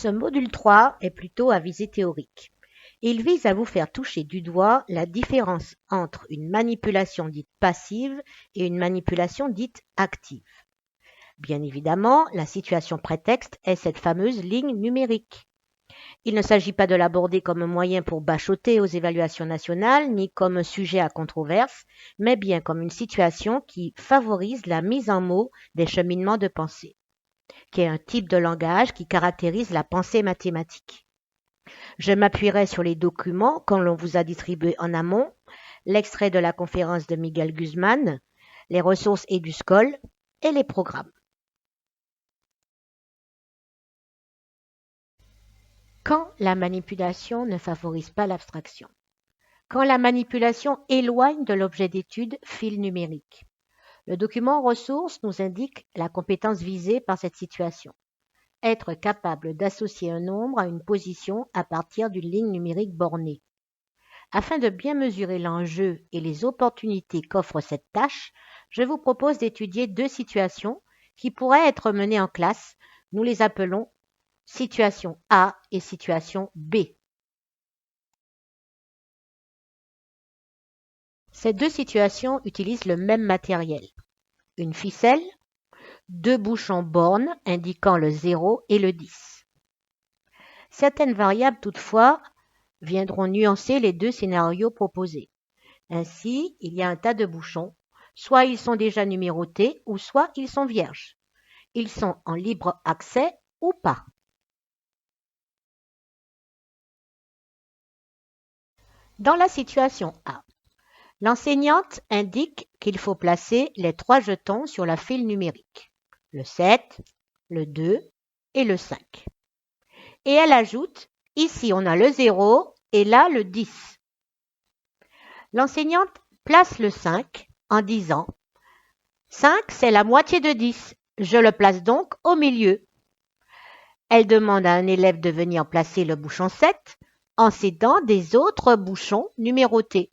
Ce module 3 est plutôt à visée théorique. Il vise à vous faire toucher du doigt la différence entre une manipulation dite passive et une manipulation dite active. Bien évidemment, la situation prétexte est cette fameuse ligne numérique. Il ne s'agit pas de l'aborder comme un moyen pour bachoter aux évaluations nationales, ni comme un sujet à controverse, mais bien comme une situation qui favorise la mise en mots des cheminements de pensée, qui est un type de langage qui caractérise la pensée mathématique. Je m'appuierai sur les documents qu'on l'on vous a distribués en amont, l'extrait de la conférence de Miguel Guzman, les ressources EduScol et les programmes. Quand la manipulation ne favorise pas l'abstraction. Quand la manipulation éloigne de l'objet d'étude fil numérique. Le document ressources nous indique la compétence visée par cette situation. Être capable d'associer un nombre à une position à partir d'une ligne numérique bornée. Afin de bien mesurer l'enjeu et les opportunités qu'offre cette tâche, je vous propose d'étudier deux situations qui pourraient être menées en classe. Nous les appelons situation A et situation B. Ces deux situations utilisent le même matériel. Une ficelle, deux bouchons bornes indiquant le 0 et le 10. Certaines variables toutefois viendront nuancer les deux scénarios proposés. Ainsi, il y a un tas de bouchons, soit ils sont déjà numérotés ou soit ils sont vierges. Ils sont en libre accès ou pas. Dans la situation A, l'enseignante indique qu'il faut placer les trois jetons sur la file numérique, le 7, le 2 et le 5. Et elle ajoute, ici on a le 0 et là le 10. L'enseignante place le 5 en disant 5 c'est la moitié de 10, je le place donc au milieu. Elle demande à un élève de venir placer le bouchon 7 en s'aidant des autres bouchons numérotés.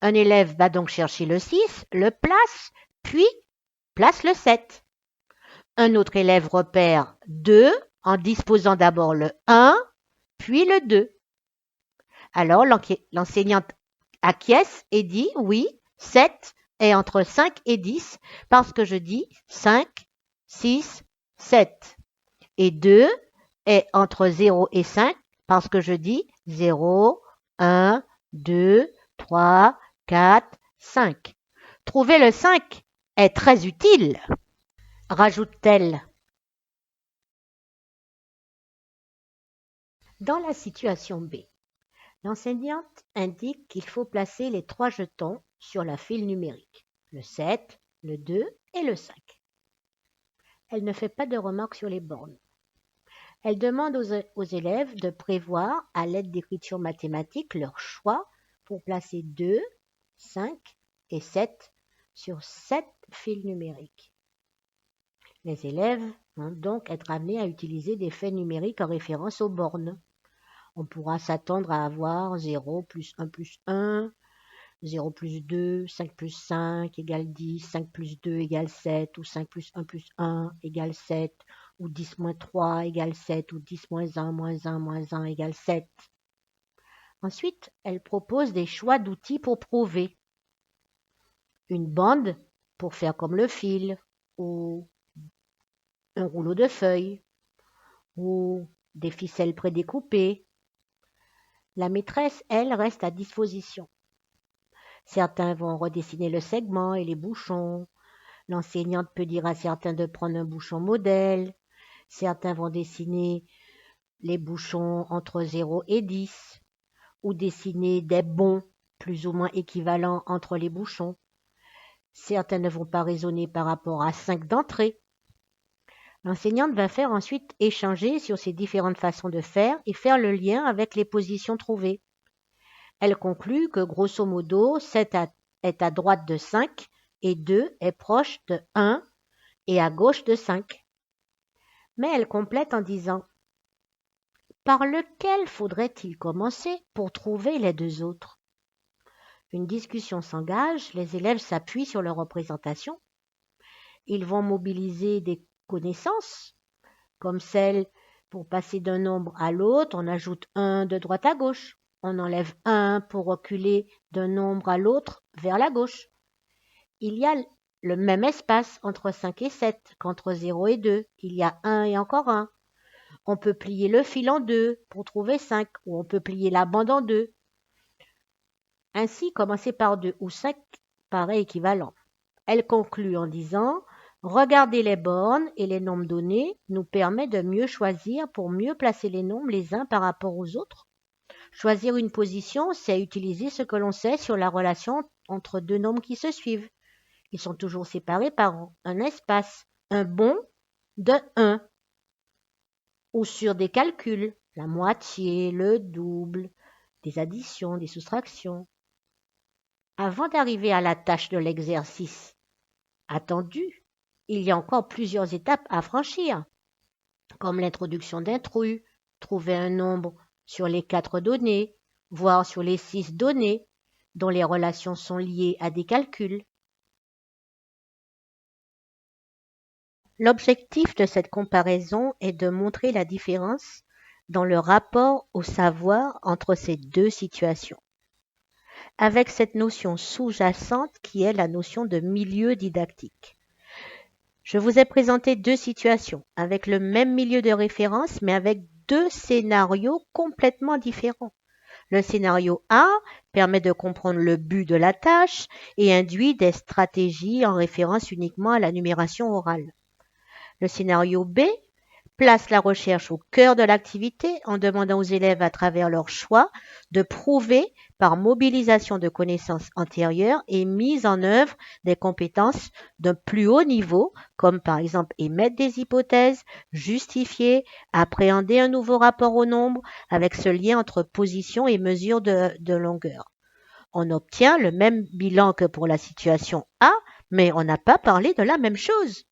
Un élève va donc chercher le 6, le place, puis place le 7. Un autre élève repère 2 en disposant d'abord le 1, puis le 2. Alors l'enseignante acquiesce et dit oui, 7 est entre 5 et 10 parce que je dis 5, 6, 7. Et 2 est entre 0 et 5 parce que je dis 0, 1, 2, 3, 4, 5. Trouver le 5 est très utile, rajoute-t-elle. Dans la situation B, l'enseignante indique qu'il faut placer les trois jetons sur la file numérique, le 7, le 2 et le 5. Elle ne fait pas de remarques sur les bornes. Elle demande aux élèves de prévoir, à l'aide d'écriture mathématique, leur choix pour placer 2, 5 et 7 sur 7 files numériques. Les élèves vont donc être amenés à utiliser des faits numériques en référence aux bornes. On pourra s'attendre à avoir 0 plus 1 plus 1, 0 plus 2, 5 plus 5 égale 10, 5 plus 2 égale 7, ou 5 plus 1 plus 1 égale 7, ou 10 moins 3 égale 7, ou 10 moins 1 moins 1 moins 1 égale 7. Ensuite, elle propose des choix d'outils pour prouver. Une bande pour faire comme le fil, ou un rouleau de feuilles, ou des ficelles prédécoupées. La maîtresse, elle, reste à disposition. Certains vont redessiner le segment et les bouchons. L'enseignante peut dire à certains de prendre un bouchon modèle. Certains vont dessiner les bouchons entre 0 et 10 ou dessiner des bonds plus ou moins équivalents entre les bouchons. Certains ne vont pas raisonner par rapport à 5 d'entrée. L'enseignante va faire ensuite échanger sur ces différentes façons de faire et faire le lien avec les positions trouvées. Elle conclut que grosso modo, 7 est à droite de 5 et 2 est proche de 1 et à gauche de 5. Mais elle complète en disant « Par lequel faudrait-il commencer pour trouver les deux autres ?» Une discussion s'engage, les élèves s'appuient sur leur représentation. Ils vont mobiliser des connaissances, comme celle Pour passer d'un nombre à l'autre, on ajoute 1 de droite à gauche. On enlève 1 pour reculer d'un nombre à l'autre vers la gauche. Il y a le même espace entre 5 et 7 qu'entre 0 et 2. Il y a 1 et encore 1. On peut plier le fil en deux pour trouver 5, ou on peut plier la bande en deux. Ainsi, commencer par 2 ou 5 paraît équivalent. Elle conclut en disant « Regarder les bornes et les nombres donnés nous permet de mieux choisir pour mieux placer les nombres les uns par rapport aux autres. Choisir une position, c'est utiliser ce que l'on sait sur la relation entre deux nombres qui se suivent. Ils sont toujours séparés par un espace, un bond de 1. Ou sur des calculs, la moitié, le double, des additions, des soustractions. Avant d'arriver à la tâche de l'exercice attendu, il y a encore plusieurs étapes à franchir, comme l'introduction d'intrus, trouver un nombre sur les 4 données, voire sur les 6 données, dont les relations sont liées à des calculs. L'objectif de cette comparaison est de montrer la différence dans le rapport au savoir entre ces deux situations, avec cette notion sous-jacente qui est la notion de milieu didactique. Je vous ai présenté deux situations avec le même milieu de référence, mais avec deux scénarios complètement différents. Le scénario A permet de comprendre le but de la tâche et induit des stratégies en référence uniquement à la numération orale. Le scénario B place la recherche au cœur de l'activité en demandant aux élèves à travers leur choix de prouver par mobilisation de connaissances antérieures et mise en œuvre des compétences d'un plus haut niveau, comme par exemple émettre des hypothèses, justifier, appréhender un nouveau rapport au nombre avec ce lien entre position et mesure de longueur. On obtient le même bilan que pour la situation A, mais on n'a pas parlé de la même chose.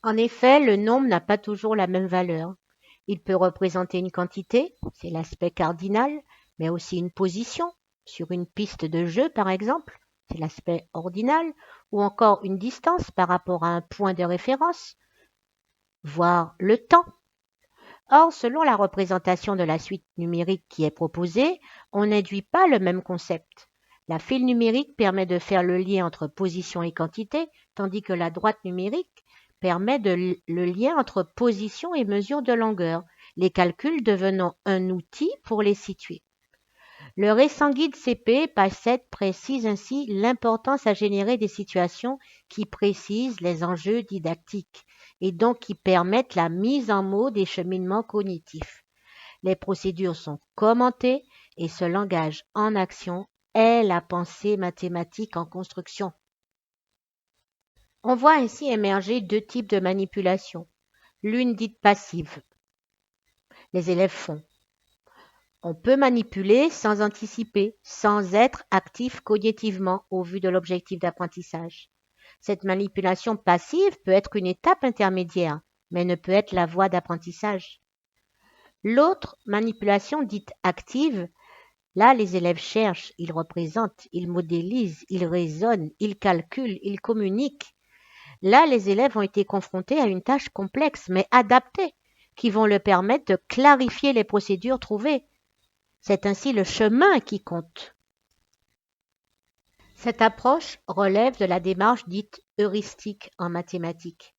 En effet, le nombre n'a pas toujours la même valeur. Il peut représenter une quantité, c'est l'aspect cardinal, mais aussi une position, sur une piste de jeu par exemple, c'est l'aspect ordinal, ou encore une distance par rapport à un point de référence, voire le temps. Or, selon la représentation de la suite numérique qui est proposée, on n'induit pas le même concept. La file numérique permet de faire le lien entre position et quantité, tandis que la droite numérique permet le lien entre position et mesure de longueur, les calculs devenant un outil pour les situer. Le récent guide CP, page 7, précise ainsi l'importance à générer des situations qui précisent les enjeux didactiques et donc qui permettent la mise en mots des cheminements cognitifs. Les procédures sont commentées et ce langage en action est la pensée mathématique en construction. On voit ainsi émerger deux types de manipulation. L'une dite passive. Les élèves font. On peut manipuler sans anticiper, sans être actif cognitivement au vu de l'objectif d'apprentissage. Cette manipulation passive peut être une étape intermédiaire, mais ne peut être la voie d'apprentissage. L'autre manipulation dite active, là les élèves cherchent, ils représentent, ils modélisent, ils raisonnent, ils calculent, ils communiquent. Là, les élèves ont été confrontés à une tâche complexe mais adaptée, qui vont leur permettre de clarifier les procédures trouvées. C'est ainsi le chemin qui compte. Cette approche relève de la démarche dite heuristique en mathématiques.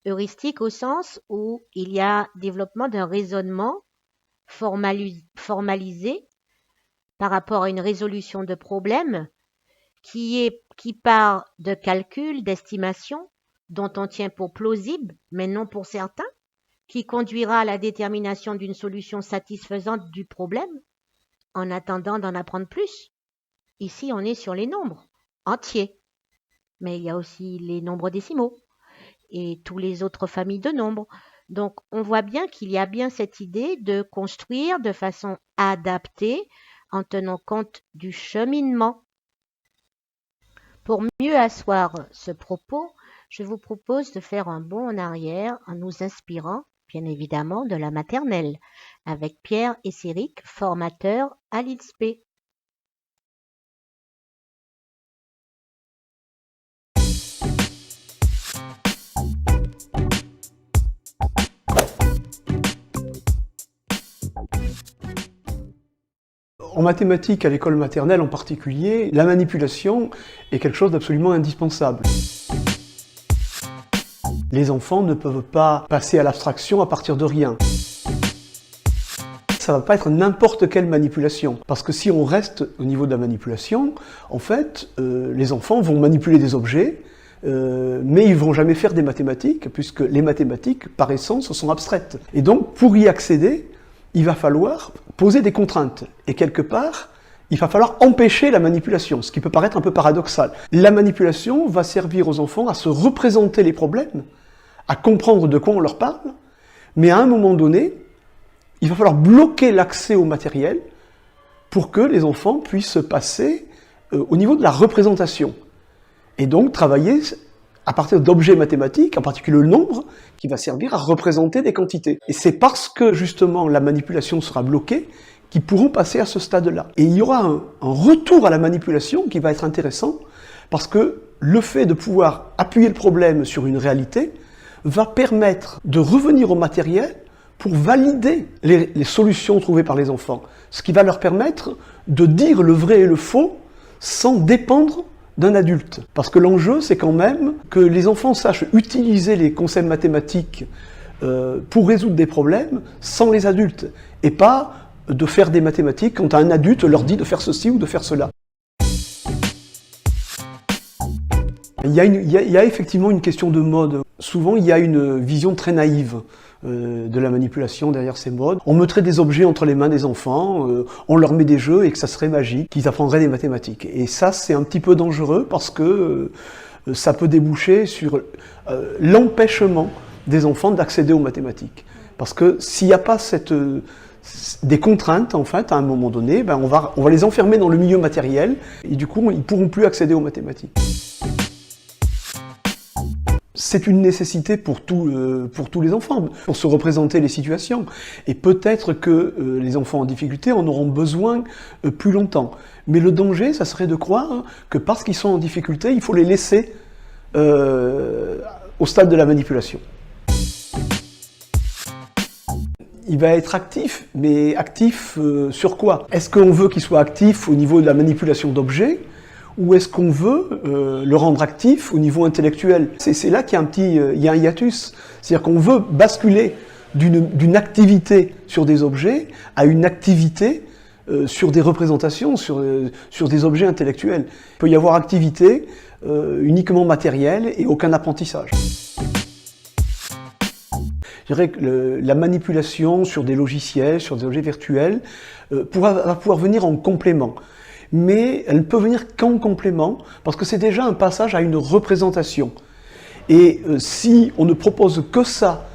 Heuristique au sens où il y a développement d'un raisonnement formalisé par rapport à une résolution de problème qui part de calculs, d'estimations dont on tient pour plausible, mais non pour certains, qui conduira à la détermination d'une solution satisfaisante du problème, en attendant d'en apprendre plus. Ici, on est sur les nombres entiers, mais il y a aussi les nombres décimaux et toutes les autres familles de nombres. Donc, on voit bien qu'il y a bien cette idée de construire de façon adaptée en tenant compte du cheminement. Pour mieux asseoir ce propos, je vous propose de faire un bond en arrière en nous inspirant, bien évidemment, de la maternelle, avec Pierre Esséric, formateur à l'INSPE. En mathématiques, à l'école maternelle en particulier, la manipulation est quelque chose d'absolument indispensable. Les enfants ne peuvent pas passer à l'abstraction à partir de rien. Ça ne va pas être n'importe quelle manipulation. Parce que si on reste au niveau de la manipulation, en fait, les enfants vont manipuler des objets, mais ils ne vont jamais faire des mathématiques, puisque les mathématiques, par essence, sont abstraites. Et donc, pour y accéder, il va falloir poser des contraintes. Et quelque part, il va falloir empêcher la manipulation, ce qui peut paraître un peu paradoxal. La manipulation va servir aux enfants à se représenter les problèmes, à comprendre de quoi on leur parle, mais à un moment donné, il va falloir bloquer l'accès au matériel pour que les enfants puissent passer au niveau de la représentation. Et donc travailler à partir d'objets mathématiques, en particulier le nombre, qui va servir à représenter des quantités. Et c'est parce que justement la manipulation sera bloquée qu'ils pourront passer à ce stade-là. Et il y aura un retour à la manipulation qui va être intéressant, parce que le fait de pouvoir appuyer le problème sur une réalité va permettre de revenir au matériel pour valider les solutions trouvées par les enfants. Ce qui va leur permettre de dire le vrai et le faux sans dépendre d'un adulte. Parce que l'enjeu, c'est quand même que les enfants sachent utiliser les concepts mathématiques pour résoudre des problèmes sans les adultes. Et pas de faire des mathématiques quand un adulte leur dit de faire ceci ou de faire cela. Il y a effectivement une question de mode. Souvent, il y a une vision très naïve de la manipulation derrière ces modes. On mettrait des objets entre les mains des enfants, on leur met des jeux et que ça serait magique, qu'ils apprendraient des mathématiques. Et ça, c'est un petit peu dangereux parce que ça peut déboucher sur l'empêchement des enfants d'accéder aux mathématiques. Parce que s'il n'y a pas des contraintes, en fait, à un moment donné, on va les enfermer dans le milieu matériel et du coup, ils ne pourront plus accéder aux mathématiques. C'est une nécessité pour tous les enfants, pour se représenter les situations. Et peut-être que les enfants en difficulté en auront besoin plus longtemps. Mais le danger, ça serait de croire que parce qu'ils sont en difficulté, il faut les laisser au stade de la manipulation. Il va être actif, mais actif sur quoi? Est-ce qu'on veut qu'il soit actif au niveau de la manipulation d'objets ? Ou est-ce qu'on veut le rendre actif au niveau intellectuel? C'est là qu'il y a un hiatus. C'est-à-dire qu'on veut basculer d'une activité sur des objets à une activité sur des représentations, sur des objets intellectuels. Il peut y avoir activité uniquement matérielle et aucun apprentissage. Je dirais que la manipulation sur des logiciels, sur des objets virtuels, va pouvoir venir en complément. Mais elle ne peut venir qu'en complément, parce que c'est déjà un passage à une représentation. Et si on ne propose que ça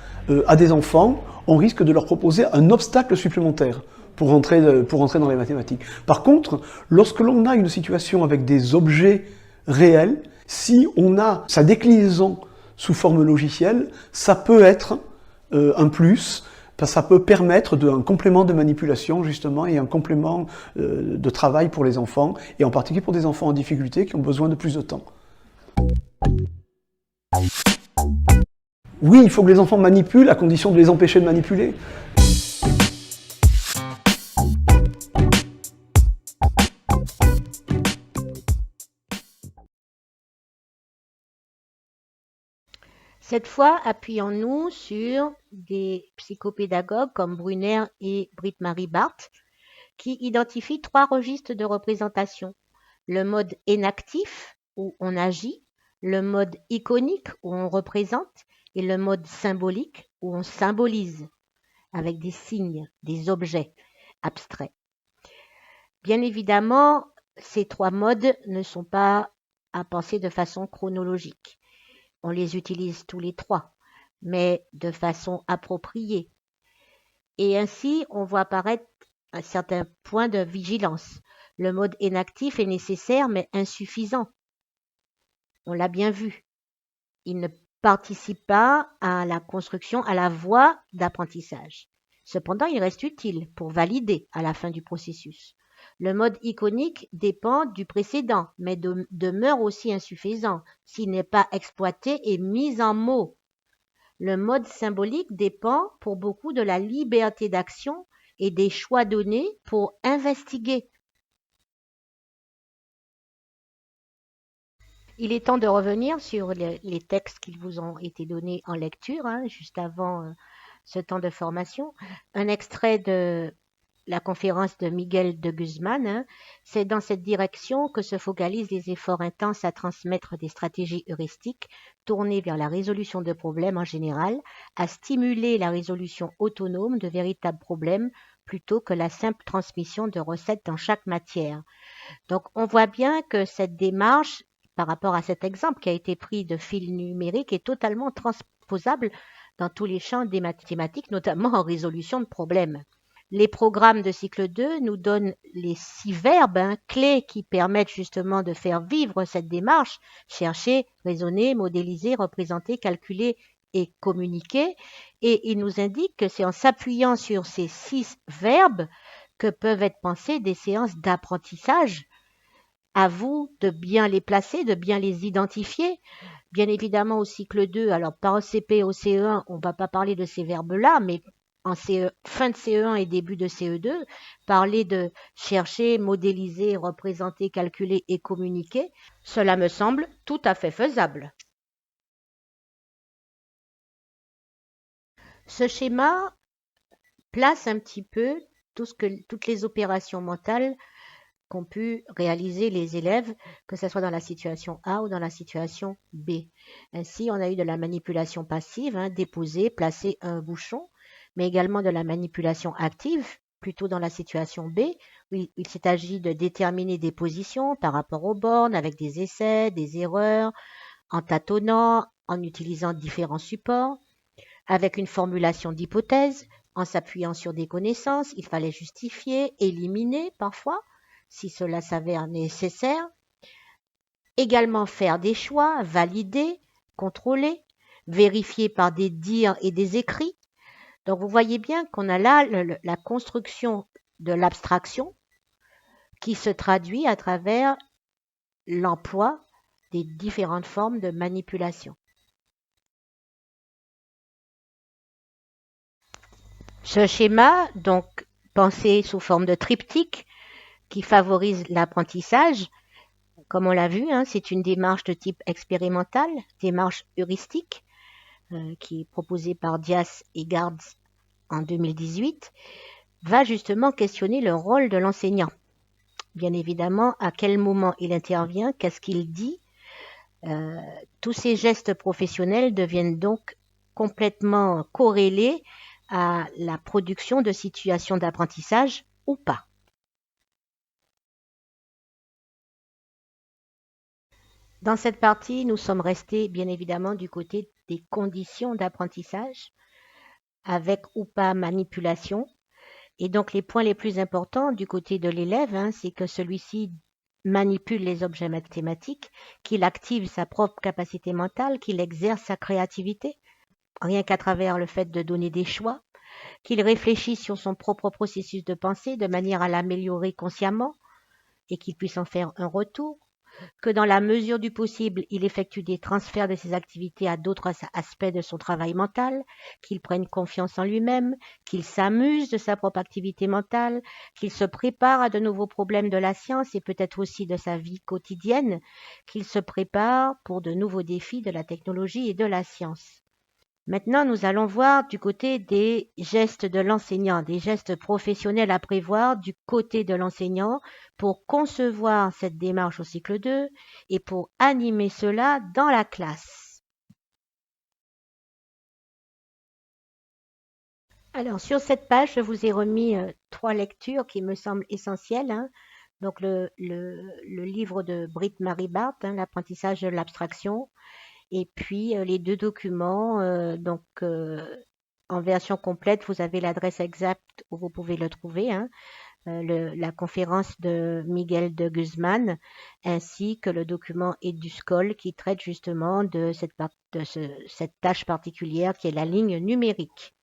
à des enfants, on risque de leur proposer un obstacle supplémentaire pour rentrer dans les mathématiques. Par contre, lorsque l'on a une situation avec des objets réels, si on a sa déclinaison sous forme logicielle, ça peut être un plus. Ça peut permettre un complément de manipulation, justement, et un complément de travail pour les enfants, et en particulier pour des enfants en difficulté qui ont besoin de plus de temps. Oui, il faut que les enfants manipulent, à condition de les empêcher de manipuler. Cette fois, appuyons-nous sur des psychopédagogues comme Brunner et Britt-Marie Barthes qui identifient 3 registres de représentation. Le mode énactif, où on agit, le mode iconique, où on représente, et le mode symbolique, où on symbolise, avec des signes, des objets abstraits. Bien évidemment, ces 3 modes ne sont pas à penser de façon chronologique. On les utilise tous les 3, mais de façon appropriée. Et ainsi, on voit apparaître un certain point de vigilance. Le mode énactif est nécessaire, mais insuffisant. On l'a bien vu. Il ne participe pas à la construction, à la voie d'apprentissage. Cependant, il reste utile pour valider à la fin du processus. Le mode iconique dépend du précédent, mais demeure aussi insuffisant s'il n'est pas exploité et mis en mots. Le mode symbolique dépend pour beaucoup de la liberté d'action et des choix donnés pour investiguer Il est temps de revenir sur les textes qui vous ont été donnés en lecture, hein, juste avant ce temps de formation. Un extrait de la conférence de Miguel de Guzman, hein. C'est dans cette direction que se focalisent les efforts intenses à transmettre des stratégies heuristiques tournées vers la résolution de problèmes en général, à stimuler la résolution autonome de véritables problèmes plutôt que la simple transmission de recettes dans chaque matière. Donc on voit bien que cette démarche, par rapport à cet exemple qui a été pris de fil numérique, est totalement transposable dans tous les champs des mathématiques, notamment en résolution de problèmes. Les programmes de cycle 2 nous donnent les 6 verbes, hein, clés qui permettent justement de faire vivre cette démarche: chercher, raisonner, modéliser, représenter, calculer et communiquer. Et il nous indique que c'est en s'appuyant sur ces 6 verbes que peuvent être pensées des séances d'apprentissage. À vous de bien les placer, de bien les identifier. Bien évidemment, au cycle 2, alors pas au CP, au CE1, on ne va pas parler de ces verbes-là, mais en fin de CE1 et début de CE2, parler de chercher, modéliser, représenter, calculer et communiquer, cela me semble tout à fait faisable. Ce schéma place un petit peu toutes les opérations mentales qu'ont pu réaliser les élèves, que ce soit dans la situation A ou dans la situation B. Ainsi, on a eu de la manipulation passive, hein, déposer, placer un bouchon, mais également de la manipulation active, plutôt dans la situation B, où il s'est agi de déterminer des positions par rapport aux bornes avec des essais, des erreurs, en tâtonnant, en utilisant différents supports, avec une formulation d'hypothèses, en s'appuyant sur des connaissances, il fallait justifier, éliminer parfois, si cela s'avère nécessaire. Également faire des choix, valider, contrôler, vérifier par des dires et des écrits. Donc vous voyez bien qu'on a là la construction de l'abstraction qui se traduit à travers l'emploi des différentes formes de manipulation. Ce schéma, donc pensé sous forme de triptyque, qui favorise l'apprentissage, comme on l'a vu, hein, c'est une démarche de type expérimental, démarche heuristique, qui est proposée par Dias et Gards en 2018, va justement questionner le rôle de l'enseignant. Bien évidemment, à quel moment il intervient, qu'est-ce qu'il dit. Tous ces gestes professionnels deviennent donc complètement corrélés à la production de situations d'apprentissage ou pas. Dans cette partie, nous sommes restés bien évidemment du côté des conditions d'apprentissage, avec ou pas manipulation. Et donc les points les plus importants du côté de l'élève, hein, c'est que celui-ci manipule les objets mathématiques, qu'il active sa propre capacité mentale, qu'il exerce sa créativité, rien qu'à travers le fait de donner des choix, qu'il réfléchisse sur son propre processus de pensée de manière à l'améliorer consciemment et qu'il puisse en faire un retour, que dans la mesure du possible, il effectue des transferts de ses activités à d'autres aspects de son travail mental, qu'il prenne confiance en lui-même, qu'il s'amuse de sa propre activité mentale, qu'il se prépare à de nouveaux problèmes de la science et peut-être aussi de sa vie quotidienne, qu'il se prépare pour de nouveaux défis de la technologie et de la science. Maintenant, nous allons voir du côté des gestes de l'enseignant, des gestes professionnels à prévoir du côté de l'enseignant pour concevoir cette démarche au cycle 2 et pour animer cela dans la classe. Alors, sur cette page, je vous ai remis 3 lectures qui me semblent essentielles, hein. Donc, le livre de Britt-Marie Barthes, hein, l'apprentissage de l'abstraction, et puis les 2 documents, en version complète, vous avez l'adresse exacte où vous pouvez le trouver, hein, la conférence de Miguel de Guzman, ainsi que le document EduScol qui traite justement de cette tâche particulière qui est la ligne numérique.